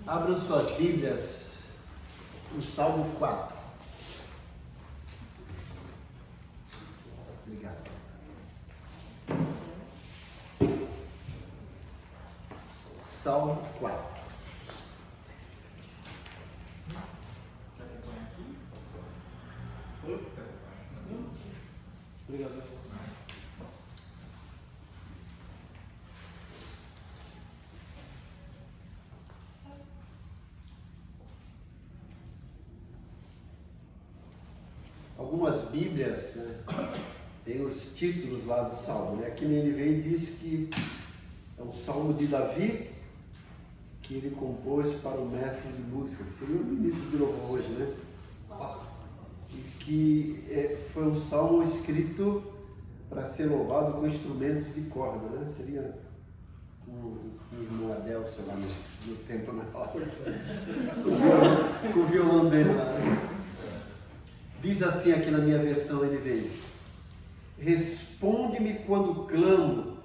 Abram suas Bíblias no Salmo 4. Obrigado. Salmo 4. Obrigado. Algumas Bíblias, né, tem os títulos lá do Salmo, né? Aqui no NVI diz que é um Salmo de Davi que ele compôs para o mestre de música, que seria o ministro de louvor hoje, né? E que foi um salmo escrito para ser louvado com instrumentos de corda, né? Seria o irmão Adelson lá no templo na roda, com o violão dele lá, né? Diz assim aqui na minha versão NVI: responde-me quando clamo,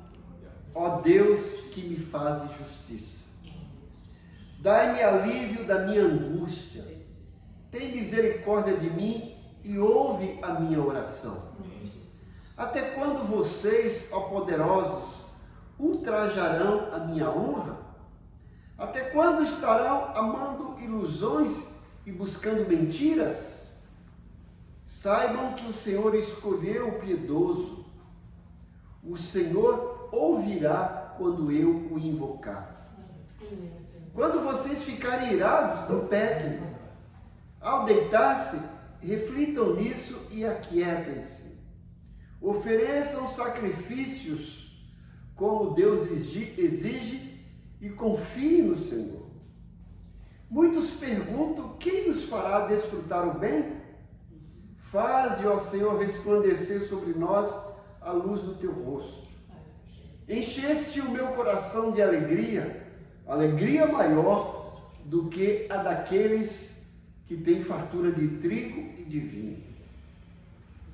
ó Deus que me fazes justiça. Dai-me alívio da minha angústia. Tem misericórdia de mim e ouve a minha oração. Até quando vocês, ó poderosos, ultrajarão a minha honra? Até quando estarão amando ilusões e buscando mentiras? Saibam que o Senhor escolheu o piedoso. O Senhor ouvirá quando eu o invocar. Quando vocês ficarem irados, não pequem. Ao deitar-se, reflitam nisso e aquietem-se. Ofereçam sacrifícios como Deus exige e confiem no Senhor. Muitos perguntam: quem nos fará desfrutar o bem? Faze, ó Senhor, resplandecer sobre nós a luz do teu rosto. Encheste o meu coração de alegria, alegria maior do que a daqueles que têm fartura de trigo e de vinho.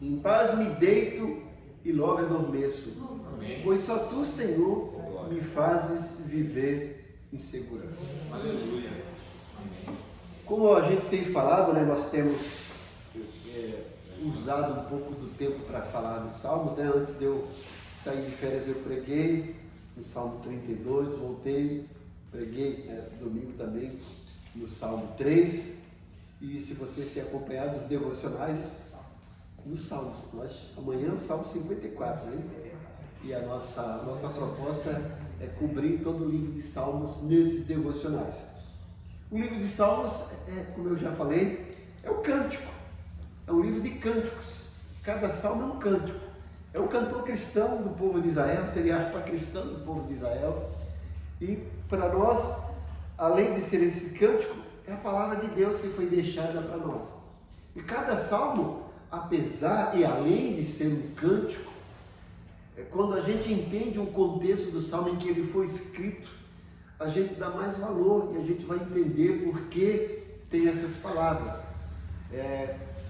Em paz me deito e logo adormeço, pois só tu, Senhor, me fazes viver em segurança. Aleluia. Como a gente tem falado, né, nós temos usado um pouco do tempo para falar dos Salmos, né? Antes de eu sair de férias eu preguei no Salmo 32, voltei, preguei domingo também no Salmo 3, e se vocês têm acompanhado os devocionais nos Salmos, amanhã é o Salmo 54, né? E a nossa proposta é cobrir todo o livro de Salmos nesses devocionais. O livro de Salmos, como eu já falei, é o cântico. É um livro de cânticos. Cada salmo é um cântico. É o cantor cristão do povo de Israel, seria a harpa cristã do povo de Israel. E para nós, além de ser esse cântico, é a palavra de Deus que foi deixada para nós. E cada salmo, apesar e além de ser um cântico, quando a gente entende o contexto do salmo em que ele foi escrito, a gente dá mais valor e a gente vai entender por que tem essas palavras.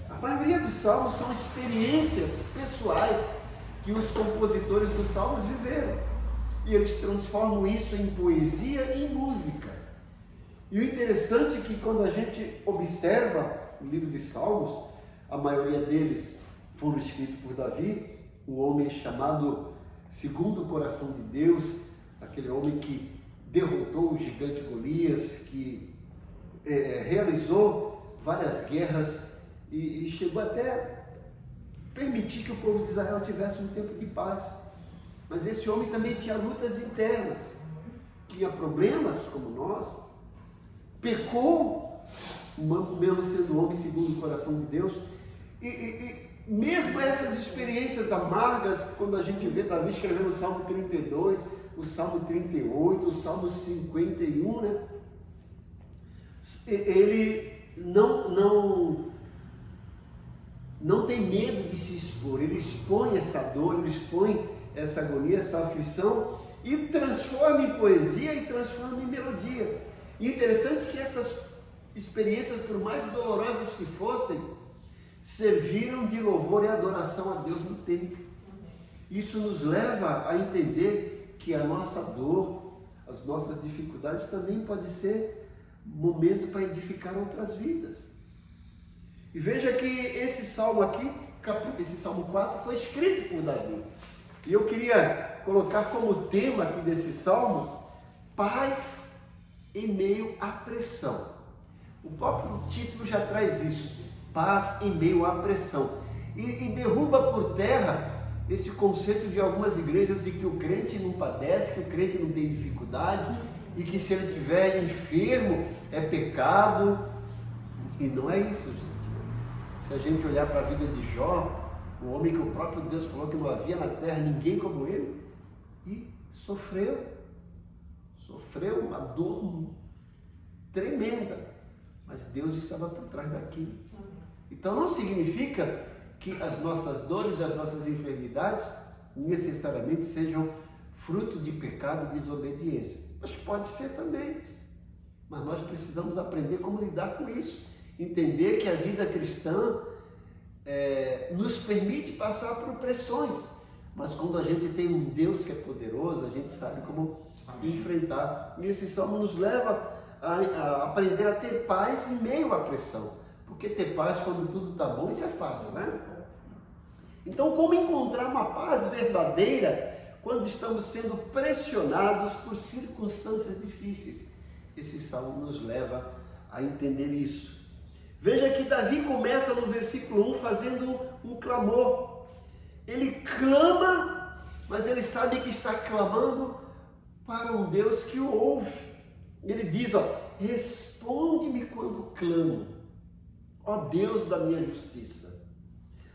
A maioria dos salmos são experiências pessoais que os compositores dos salmos viveram. E eles transformam isso em poesia e em música. E o interessante é que quando a gente observa o livro de Salmos, a maioria deles foram escritos por Davi, um homem chamado segundo o coração de Deus, aquele homem que derrotou o gigante Golias, que realizou várias guerras e chegou até permitir que o povo de Israel tivesse um tempo de paz. Mas esse homem também tinha lutas internas, tinha problemas como nós, pecou, mesmo sendo homem segundo o coração de Deus, e mesmo essas experiências amargas, quando a gente vê Davi escrevendo o Salmo 32, o Salmo 38, o Salmo 51, né? Ele não tem medo de se expor, ele expõe essa dor, ele expõe essa agonia, essa aflição, e transforma em poesia e transforma em melodia. E interessante que essas experiências, por mais dolorosas que fossem, serviram de louvor e adoração a Deus no templo. Isso nos leva a entender que a nossa dor, as nossas dificuldades também pode ser momento para edificar outras vidas. E veja que esse salmo aqui, esse salmo 4, foi escrito por Davi. E eu queria colocar como tema aqui desse salmo, paz em meio à pressão. O próprio título já traz isso, paz em meio à pressão. E derruba por terra esse conceito de algumas igrejas de que o crente não padece, que o crente não tem dificuldade, e que se ele estiver enfermo é pecado. E não é isso, gente. Se a gente olhar para a vida de Jó, o homem que o próprio Deus falou que não havia na terra ninguém como ele, e sofreu uma dor tremenda, mas Deus estava por trás daquilo. Então não significa que as nossas dores, as nossas enfermidades necessariamente sejam fruto de pecado e desobediência, mas pode ser também. Mas nós precisamos aprender como lidar com isso, entender que a vida cristã nos permite passar por pressões, mas quando a gente tem um Deus que é poderoso, a gente sabe como enfrentar. E esse salmo nos leva a aprender a ter paz em meio à pressão, porque ter paz quando tudo está bom, isso é fácil, né? Então, como encontrar uma paz verdadeira quando estamos sendo pressionados por circunstâncias difíceis? Esse salmo nos leva a entender isso. Veja que Davi começa no versículo 1 fazendo um clamor. Ele clama, mas ele sabe que está clamando para um Deus que o ouve. Ele diz, responde-me quando clamo, ó Deus da minha justiça.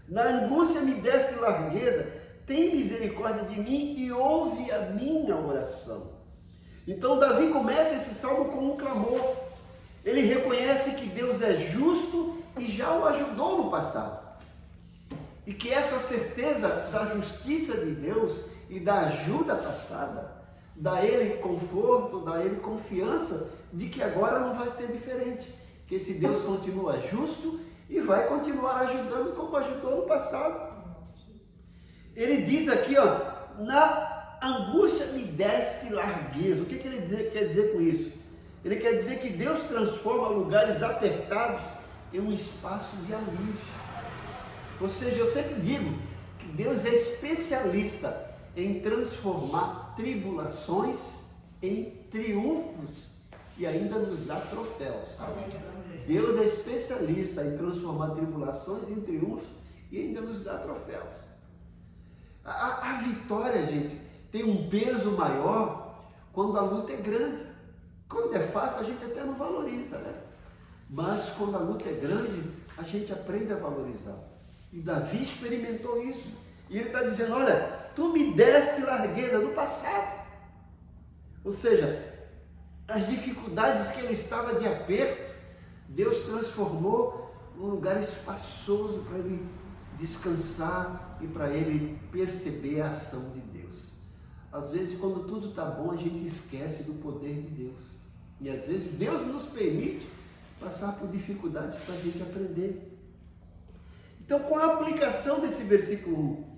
Na angústia me deste largueza, tem misericórdia de mim e ouve a minha oração. Então Davi começa esse salmo com um clamor. Ele reconhece que Deus é justo e já o ajudou no passado. E que essa certeza da justiça de Deus e da ajuda passada dá a ele conforto, dá a ele confiança de que agora não vai ser diferente. Que esse Deus continua justo e vai continuar ajudando como ajudou no passado. Ele diz aqui, na angústia me deste largueza. O que ele quer dizer com isso? Ele quer dizer que Deus transforma lugares apertados em um espaço de alívio. Ou seja, eu sempre digo que Deus é especialista em transformar tribulações em triunfos e ainda nos dá troféus. Deus é especialista em transformar tribulações em triunfos e ainda nos dá troféus. A vitória, gente, tem um peso maior quando a luta é grande. Quando é fácil, a gente até não valoriza, né? Mas quando a luta é grande, a gente aprende a valorizar. E Davi experimentou isso. E ele está dizendo, olha, tu me deste largueza no passado. Ou seja, as dificuldades que ele estava de aperto, Deus transformou num lugar espaçoso para ele descansar e para ele perceber a ação de Deus. Às vezes, quando tudo está bom, a gente esquece do poder de Deus. E às vezes Deus nos permite passar por dificuldades para a gente aprender. Então, qual a aplicação desse versículo 1?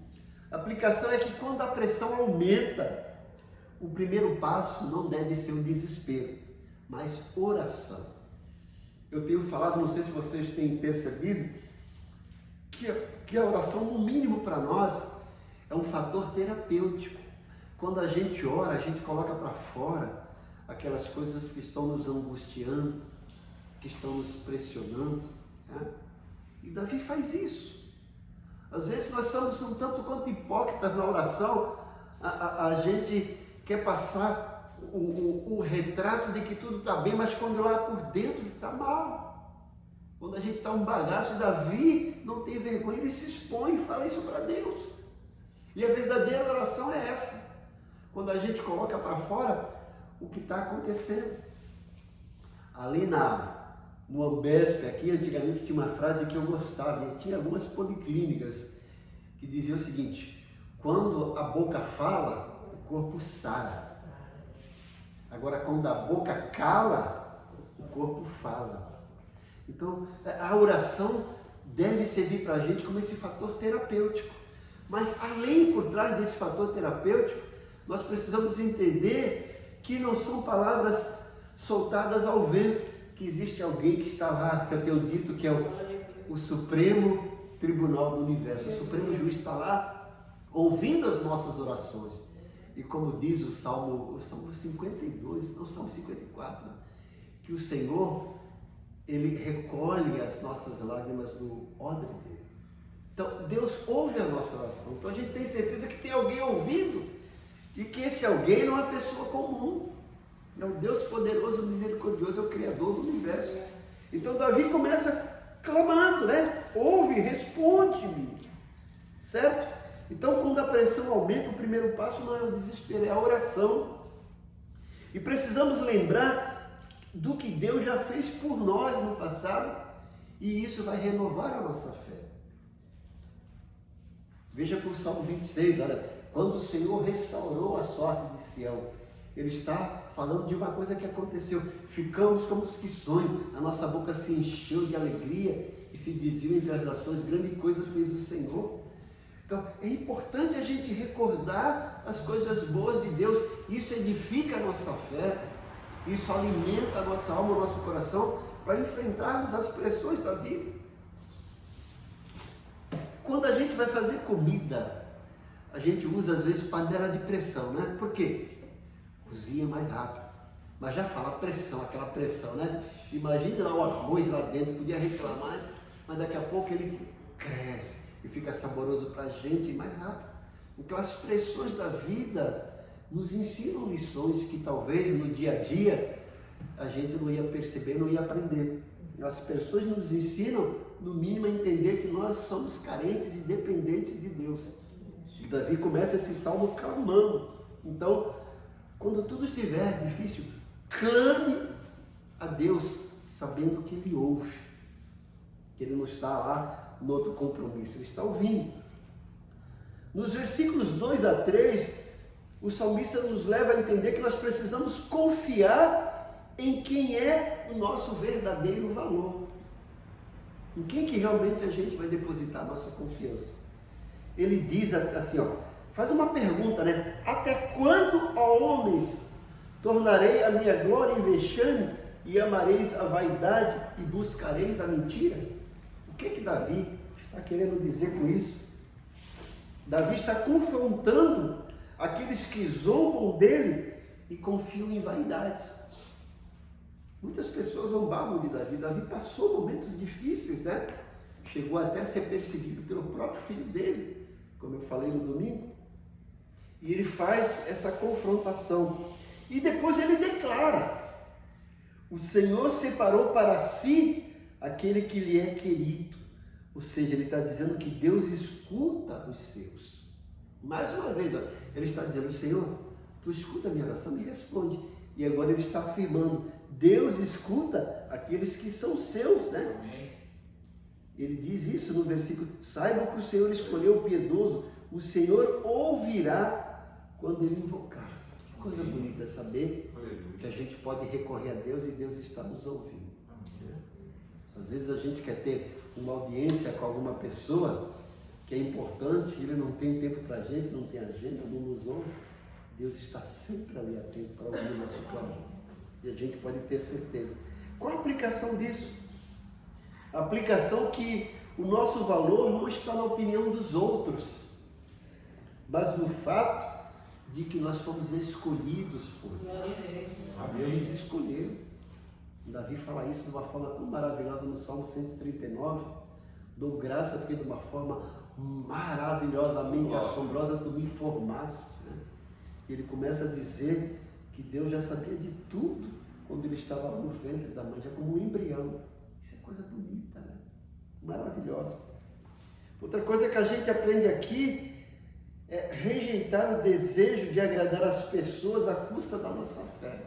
A aplicação é que quando a pressão aumenta, o primeiro passo não deve ser o desespero, mas oração. Eu tenho falado, não sei se vocês têm percebido, que a oração, no mínimo para nós, é um fator terapêutico. Quando a gente ora, a gente coloca para fora aquelas coisas que estão nos angustiando, que estão nos pressionando, né? E Davi faz isso. Às vezes nós somos um tanto quanto hipócritas na oração. A gente quer passar o retrato de que tudo está bem, mas quando lá por dentro está mal. Quando a gente está um bagaço, Davi não tem vergonha, ele se expõe e fala isso para Deus. E a verdadeira oração é essa. Quando a gente coloca para fora o que está acontecendo. Ali no Ambesp, aqui, antigamente tinha uma frase que eu gostava, e tinha algumas policlínicas que diziam o seguinte: quando a boca fala, o corpo sara. Agora, quando a boca cala, o corpo fala. Então, a oração deve servir para a gente como esse fator terapêutico. Mas, além por trás desse fator terapêutico, nós precisamos entender que não são palavras soltadas ao vento, que existe alguém que está lá, que eu tenho dito que é o Supremo Tribunal do Universo. O Supremo Juiz está lá ouvindo as nossas orações. E como diz o Salmo 52, não, o Salmo 54, que o Senhor, Ele recolhe as nossas lágrimas no odre dele. Então, Deus ouve a nossa oração. Então, a gente tem certeza que tem alguém ouvindo e que esse alguém não é uma pessoa comum. É o Deus poderoso, misericordioso, é o Criador do universo. Então, Davi começa clamando, né? Ouve, responde-me, certo? Então, quando a pressão aumenta, o primeiro passo não é o desespero, é a oração. E precisamos lembrar do que Deus já fez por nós no passado, e isso vai renovar a nossa fé. Veja com o Salmo 26, olha, quando o Senhor restaurou a sorte de Sião, Ele está falando de uma coisa que aconteceu. Ficamos como os que sonham, a nossa boca se encheu de alegria e se diziam entre as nações, grande coisa fez o Senhor. Então, é importante a gente recordar as coisas boas de Deus. Isso edifica a nossa fé, isso alimenta a nossa alma, o nosso coração, para enfrentarmos as pressões da vida. Quando a gente vai fazer comida, a gente usa às vezes panela de pressão, né? Por quê? Cozinha mais rápido. Mas já fala pressão, aquela pressão, né? Imagina lá o arroz lá dentro, podia reclamar, né? Mas daqui a pouco ele cresce e fica saboroso para a gente mais rápido. Então as pressões da vida nos ensinam lições que talvez no dia a dia a gente não ia perceber, não ia aprender. As pressões nos ensinam, no mínimo, a entender que nós somos carentes e dependentes de Deus. E Davi começa esse salmo clamando. Então, quando tudo estiver difícil, clame a Deus, sabendo que Ele ouve, que Ele não está lá no outro compromisso, Ele está ouvindo. Nos versículos 2 a 3, o salmista nos leva a entender que nós precisamos confiar em quem é o nosso verdadeiro valor. Em quem que realmente a gente vai depositar a nossa confiança. Ele diz assim, ó, faz uma pergunta, né? Até quando, ó homens, tornarei a minha glória em vexame e amareis a vaidade e buscareis a mentira? O que Davi está querendo dizer com isso? Davi está confrontando aqueles que zombam dele e confiam em vaidades. Muitas pessoas zombavam de Davi. Davi passou momentos difíceis, né? Chegou até a ser perseguido pelo próprio filho dele, como eu falei no domingo. E ele faz essa confrontação. E depois ele declara: o Senhor separou para si aquele que lhe é querido. Ou seja, ele está dizendo que Deus escuta os seus. Mais uma vez, ó, ele está dizendo: Senhor, tu escuta a minha oração, me responde. E agora ele está afirmando: Deus escuta aqueles que são seus, né? Amém. Ele diz isso no versículo: saiba que o Senhor escolheu o piedoso, o Senhor ouvirá quando ele invocar. Que coisa bonita saber que a gente pode recorrer a Deus e Deus está nos ouvindo. Às vezes a gente quer ter uma audiência com alguma pessoa que é importante, ele não tem tempo para a gente, não tem agenda, não nos ouve. Deus está sempre ali atento para ouvir o nosso clamor. E a gente pode ter certeza. Qual a aplicação disso? A aplicação que o nosso valor não está na opinião dos outros, mas no fato de que nós fomos escolhidos por Deus. Deus nos escolheu. Davi fala isso de uma forma tão maravilhosa no Salmo 139. Dou graça porque de uma forma maravilhosamente assombrosa tu me formaste, né? Ele começa a dizer que Deus já sabia de tudo quando ele estava lá no ventre da mãe, já como um embrião. Isso é coisa bonita, né? Maravilhosa. Outra coisa que a gente aprende aqui é rejeitar o desejo de agradar as pessoas à custa da nossa fé.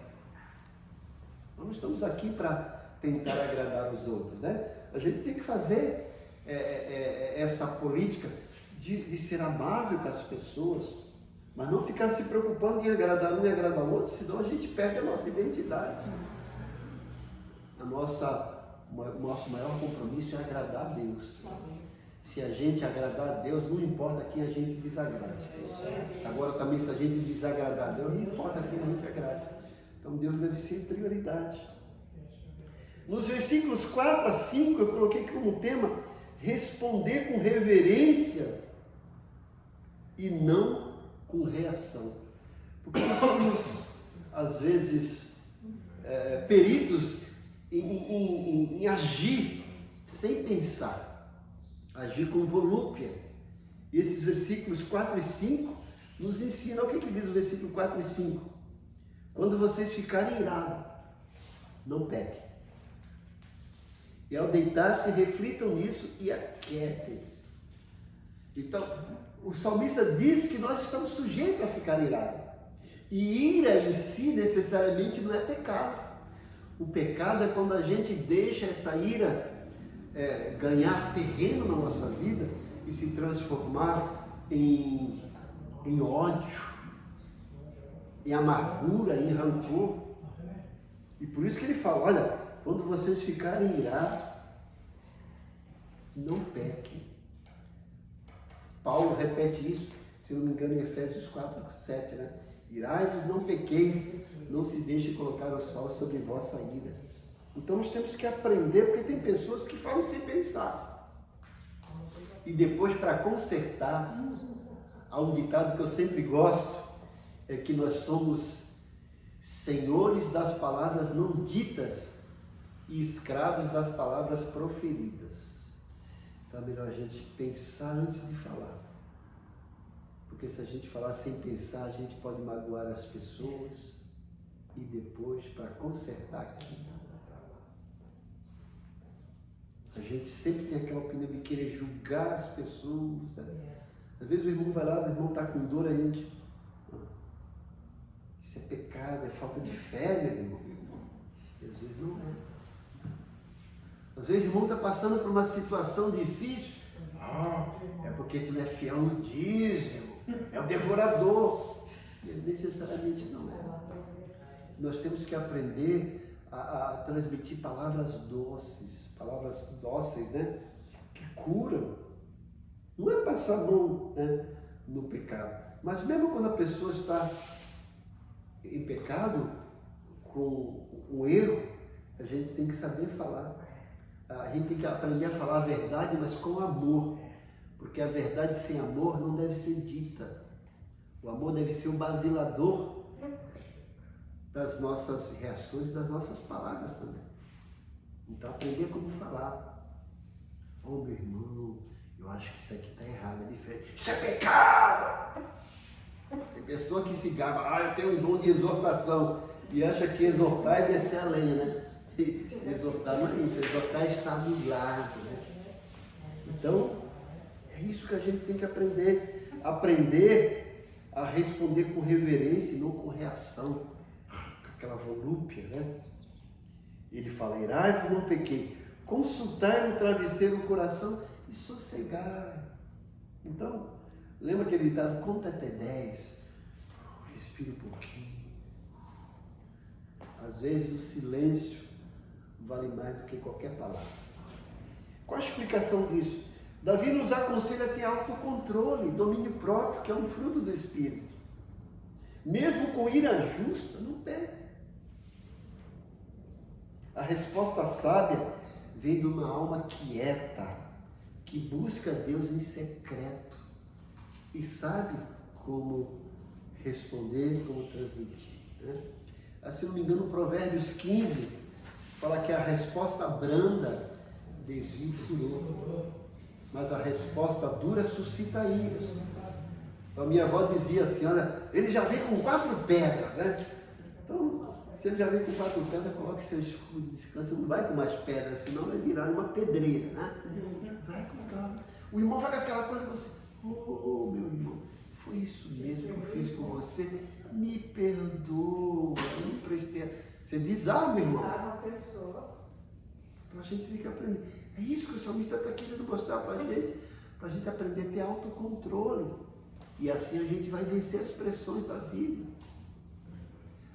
Nós não estamos aqui para tentar agradar os outros, né? A gente tem que fazer essa política de ser amável com as pessoas, mas não ficar se preocupando em agradar um e agradar o outro, senão a gente perde a nossa identidade. O nosso maior compromisso é agradar a Deus. Se a gente agradar a Deus, não importa quem a gente desagrade. Agora também, se a gente desagradar a Deus, não importa quem a gente agrade. Então Deus deve ser prioridade. Nos versículos 4 a 5, eu coloquei como tema responder com reverência e não com reação. Porque nós somos, às vezes, peritos em agir sem pensar, agir com volúpia. E esses versículos 4 e 5 nos ensinam. O que diz o versículo 4 e 5? Quando vocês ficarem irados, não pequem. E ao deitar-se, reflitam nisso e aquietem-se. Então, o salmista diz que nós estamos sujeitos a ficar irados. E ira em si necessariamente não é pecado. O pecado é quando a gente deixa essa ira ganhar terreno na nossa vida e se transformar em ódio, em amargura, em rancor. E por isso que ele fala, olha, quando vocês ficarem irados, não pequem. Paulo repete isso, se não me engano, em Efésios 4, 7, né? Irai-vos, não pequeis, não se deixe colocar o sol sobre vossa ira. Então nós temos que aprender, porque tem pessoas que falam sem pensar. E depois, para consertar, há um ditado que eu sempre gosto, é que nós somos senhores das palavras não ditas e escravos das palavras proferidas. Então é melhor a gente pensar antes de falar. Porque se a gente falar sem pensar, a gente pode magoar as pessoas e depois, para consertar aqui, a gente sempre tem aquela opinião de querer julgar as pessoas. Sabe? Às vezes o irmão vai lá, o irmão está com dor, a gente... Isso é pecado, é falta de fé, meu irmão. E às vezes não é. Às vezes o irmão está passando por uma situação difícil. É porque tu não é fiel no dízimo. É o devorador. E necessariamente não é. Nós temos que aprender a transmitir palavras dóceis, né? Que curam. Não é passar a mão, né, no pecado. Mas mesmo quando a pessoa está em pecado, com um erro, a gente tem que saber falar. A gente tem que aprender a falar a verdade, mas com amor. Porque a verdade sem amor não deve ser dita. O amor deve ser o basilador das nossas reações, das nossas palavras também. Então, aprender como falar. Meu irmão, eu acho que isso aqui está errado, é diferente. Isso é pecado! Tem pessoa que se gaba, eu tenho um dom de exortação, e acha que exortar é descer a lenha, né? Exortar não é isso, exortar é estar do lado, né? Então, é isso que a gente tem que aprender. Aprender a responder com reverência e não com reação, com aquela volúpia, né? Ele fala, irai-vos, não pequei, consultai no travesseiro o coração e sossegai. Então, lembra aquele ditado, conta até 10, respira um pouquinho. Às vezes o silêncio vale mais do que qualquer palavra. Qual a explicação disso? Davi nos aconselha a ter autocontrole, domínio próprio, que é um fruto do Espírito. Mesmo com ira justa, não pegue. A resposta sábia vem de uma alma quieta, que busca Deus em secreto e sabe como responder, como transmitir, né? Se não me engano, Provérbios 15 fala que a resposta branda desvia o furor, mas a resposta dura suscita ira. A minha avó dizia assim, olha, ele já vem com 4 pedras, né? Então, se ele já vem com 4 pedras, coloque seu escudo de descanso, não vai com mais pedras, senão vai virar uma pedreira, né? Vai com calma. O irmão vai com aquela coisa, você, meu irmão, foi isso mesmo que eu fiz com você, me perdoa, eu não prestei. Você desarma, irmão. Desarma a pessoa. Então a gente tem que aprender. É isso que o salmista está querendo mostrar para a gente aprender a ter autocontrole. E assim a gente vai vencer as pressões da vida.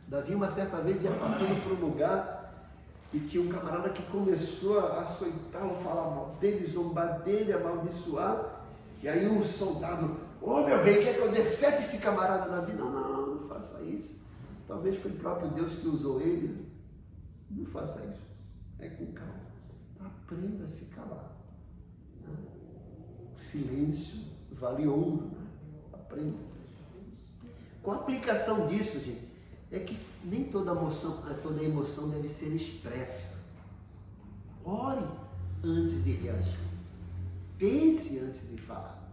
Davi, uma certa vez, ia passando por um lugar e tinha um camarada que começou a açoitá-lo, falar mal dele, zombar dele, amaldiçoar. E aí um soldado, meu rei, quer que eu decepe esse camarada? Davi, não faça isso. Talvez foi o próprio Deus que usou ele. Não faça isso. É com calma. Aprenda a se calar. O silêncio vale ouro. Aprenda. Com a aplicação disso, gente, é que nem toda emoção deve ser expressa. Ore antes de reagir. Pense antes de falar.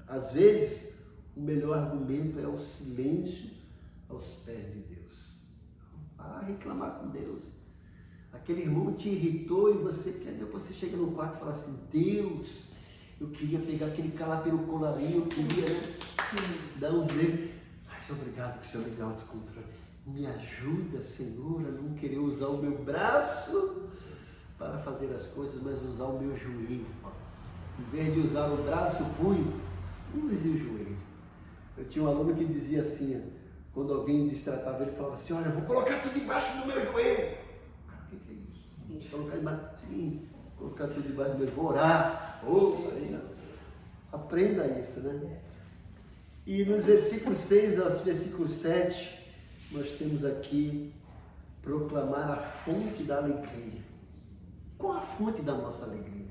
Às vezes, o melhor argumento é o silêncio aos pés de Deus. Vá reclamar com Deus. Aquele irmão te irritou e depois você chega no quarto e fala assim: Deus, eu queria pegar aquele cara pelo colarinho, eu queria dar uns dedos. Mas obrigado que o Senhor me dá autocontrole. Me ajuda, Senhor, a não querer usar o meu braço para fazer as coisas, mas usar o meu joelho. Em vez de usar o braço, o punho, use o joelho. Eu tinha um aluno que dizia assim, quando alguém destratava ele, falava assim: olha, eu vou colocar tudo debaixo do meu joelho. Cara, o que é isso? Colocar debaixo, sim, colocar tudo debaixo do meu joelho, vou orar. Aprenda isso, né? E nos versículos 6 aos versículos 7, nós temos aqui proclamar a fonte da alegria. Qual a fonte da nossa alegria?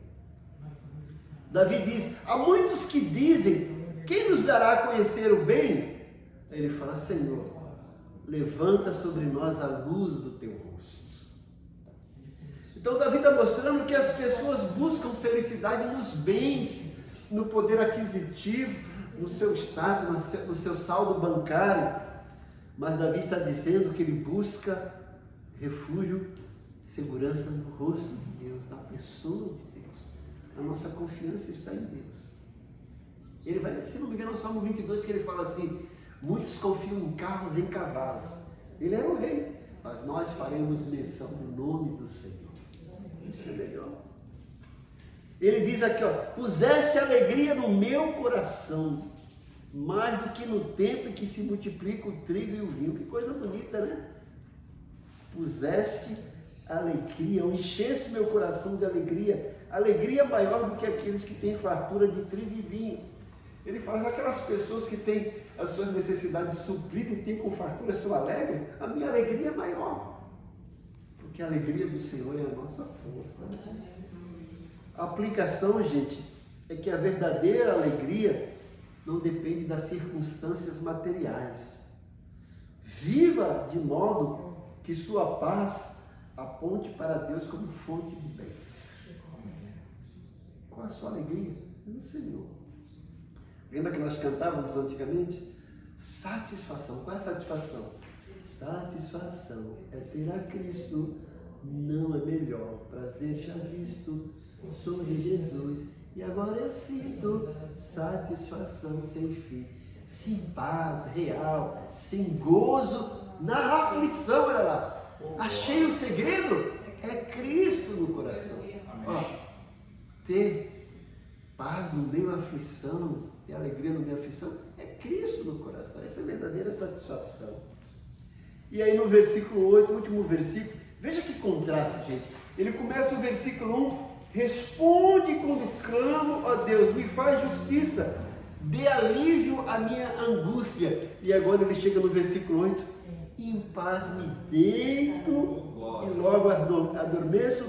Davi diz: há muitos que dizem, quem nos dará a conhecer o bem? Aí ele fala: Senhor, levanta sobre nós a luz do teu rosto. Então Davi está mostrando que as pessoas buscam felicidade nos bens, no poder aquisitivo, no seu status, no seu saldo bancário. Mas Davi está dizendo que ele busca refúgio, segurança no rosto de Deus, na pessoa de Deus. A nossa confiança está em Deus. Ele vai, se não me engano, no Salmo 22, que ele fala assim: muitos confiam em carros e em cavalos. Ele era o rei, mas nós faremos menção do nome do Senhor. Isso é melhor. Ele diz aqui, ó: puseste alegria no meu coração, mais do que no tempo em que se multiplica o trigo e o vinho. Que coisa bonita, né? Puseste alegria, encheste meu coração de alegria, alegria maior do que aqueles que têm fartura de trigo e vinho. Ele fala: aquelas pessoas que têm as suas necessidades supridas e têm com fartura, são alegres, a minha alegria é maior, porque a alegria do Senhor é a nossa força. A aplicação, gente, é que a verdadeira alegria não depende das circunstâncias materiais. Viva de modo que sua paz aponte para Deus como fonte de bem. Qual a sua alegria? No Senhor. Lembra que nós cantávamos antigamente? Satisfação. Qual é a satisfação? Satisfação é ter a Cristo, não é melhor prazer já visto, sou de Jesus, e agora eu sinto satisfação sem fim, sem paz real, sem gozo na aflição. Olha lá, achei o segredo, é Cristo no coração. Ó, ter paz no meio da aflição, ter alegria no meio da aflição, é Cristo no coração. Essa é a verdadeira satisfação. E aí no versículo 8, último versículo, veja que contraste, gente. Ele começa o versículo 1: responde quando clamo a Deus, me faz justiça, dê alívio à minha angústia. E agora ele chega no versículo 8: em paz me deito e logo adormeço,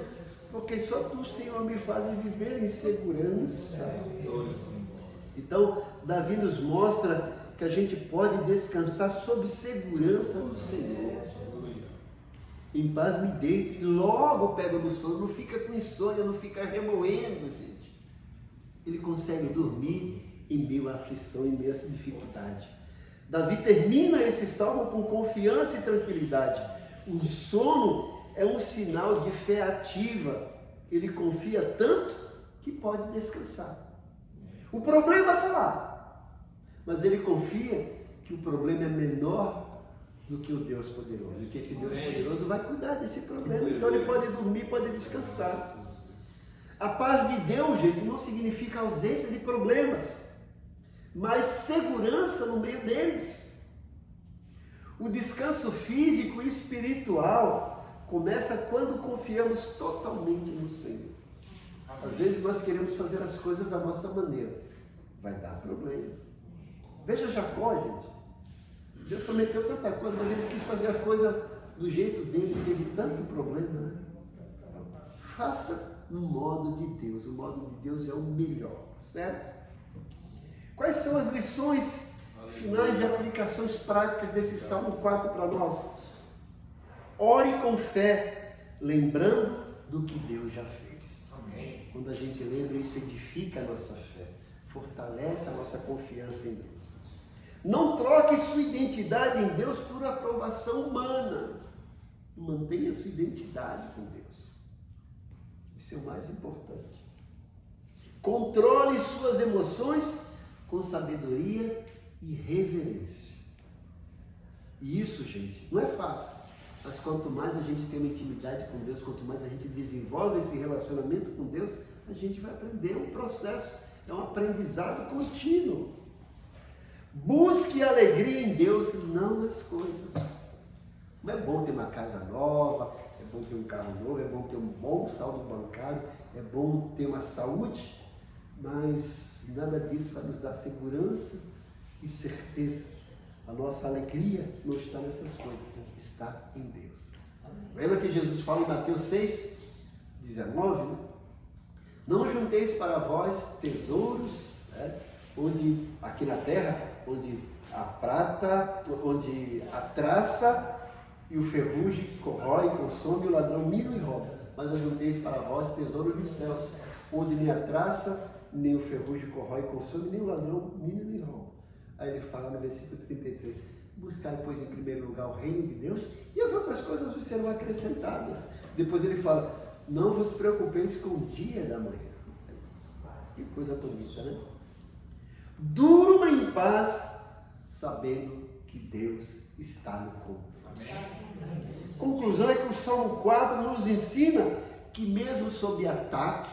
porque só tu, Senhor, me fazes viver em segurança. Então, Davi nos mostra que a gente pode descansar sob segurança do Senhor. Em paz me deito e logo pego no sono. Não fica com insônia, não fica remoendo, gente. Ele consegue dormir em meio à aflição, em meio a essa dificuldade. Davi termina esse salmo com confiança e tranquilidade. O sono é um sinal de fé ativa. Ele confia tanto que pode descansar. O problema está lá, mas ele confia que o problema é menor do que o Deus poderoso, e que esse Deus poderoso vai cuidar desse problema. Então ele pode dormir, pode descansar. A paz de Deus, gente, não significa ausência de problemas, mas segurança no meio deles. O descanso físico e espiritual começa quando confiamos totalmente no Senhor. Às vezes nós queremos fazer as coisas da nossa maneira, vai dar problema. Veja Jacó, gente. Deus prometeu tanta coisa, mas ele quis fazer a coisa do jeito dele, teve tanto problema, né? Faça no modo de Deus. O modo de Deus é o melhor, certo? Quais são as lições finais e aplicações práticas desse Salmo 4 para nós? Ore com fé, lembrando do que Deus já fez. Quando a gente lembra, isso edifica a nossa fé, fortalece a nossa confiança em Deus. Não troque sua identidade em Deus por aprovação humana. Mantenha sua identidade com Deus. Isso é o mais importante. Controle suas emoções com sabedoria e reverência. E isso, gente, não é fácil. Mas quanto mais a gente tem uma intimidade com Deus, quanto mais a gente desenvolve esse relacionamento com Deus, a gente vai aprender. É um processo, é um aprendizado contínuo. Busque alegria em Deus, não nas coisas. Não é bom ter uma casa nova, é bom ter um carro novo, é bom ter um bom saldo bancário, é bom ter uma saúde, mas nada disso vai nos dar segurança e certeza. A nossa alegria não está nessas coisas, está em Deus. Lembra que Jesus fala em Mateus 6, 19, né? Não junteis para vós tesouros, onde, aqui na terra, onde a prata, onde a traça e o ferrugem corrói, consome, o ladrão mina e rouba. Mas ajunteis para vós tesouros dos céus, onde nem a traça, nem o ferrugem corrói, consome, nem o ladrão mina nem rouba. Aí ele fala no versículo 33, buscai, pois, em primeiro lugar o reino de Deus, e as outras coisas vos serão acrescentadas. Depois ele fala, não vos preocupeis com o dia da manhã. Que coisa bonita, né? Durma em paz, sabendo que Deus está no controle. A conclusão é que o Salmo 4 nos ensina que mesmo sob ataque,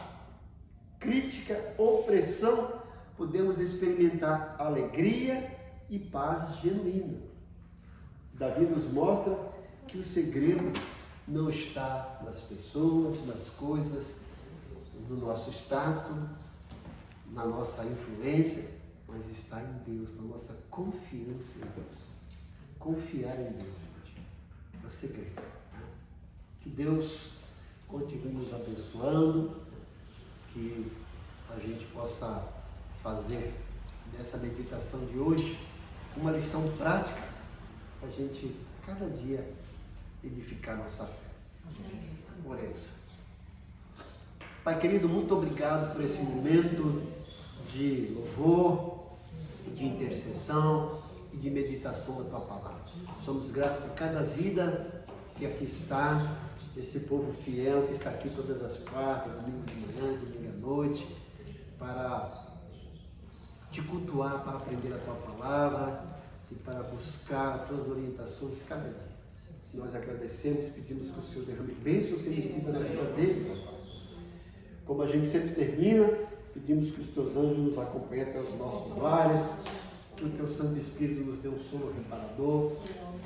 crítica, opressão, podemos experimentar alegria e paz genuína. Davi nos mostra que o segredo não está nas pessoas, nas coisas, no nosso status, na nossa influência, mas está em Deus, na nossa confiança em Deus. Confiar em Deus, gente, é o segredo. Que Deus continue nos abençoando, que a gente possa fazer dessa meditação de hoje uma lição prática para a gente, cada dia, edificar nossa fé. Oremos. Pai querido, muito obrigado por esse momento de louvor, de intercessão e de meditação da Tua Palavra. Somos gratos por cada vida que aqui está, esse povo fiel que está aqui todas as quartas, domingo de manhã, domingo à noite, para Te cultuar, para aprender a Tua Palavra e para buscar as Tuas orientações cada dia. Nós agradecemos, pedimos que o Senhor derrame bênçãos sem medida na vida dele. Como a gente sempre termina, pedimos que os Teus anjos nos acompanhem até os nossos lares, que o Teu Santo Espírito nos dê um sono reparador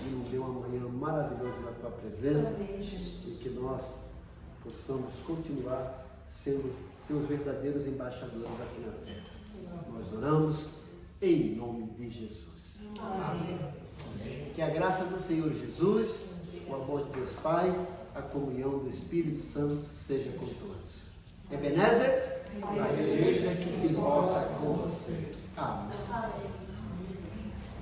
e nos dê uma manhã maravilhosa na Tua presença e que nós possamos continuar sendo Teus verdadeiros embaixadores aqui na terra. Nós oramos em nome de Jesus. Amém. Que a graça do Senhor Jesus, o amor de Deus Pai, a comunhão do Espírito Santo seja com todos. Ebenezer, a igreja que se importa com você. Amém.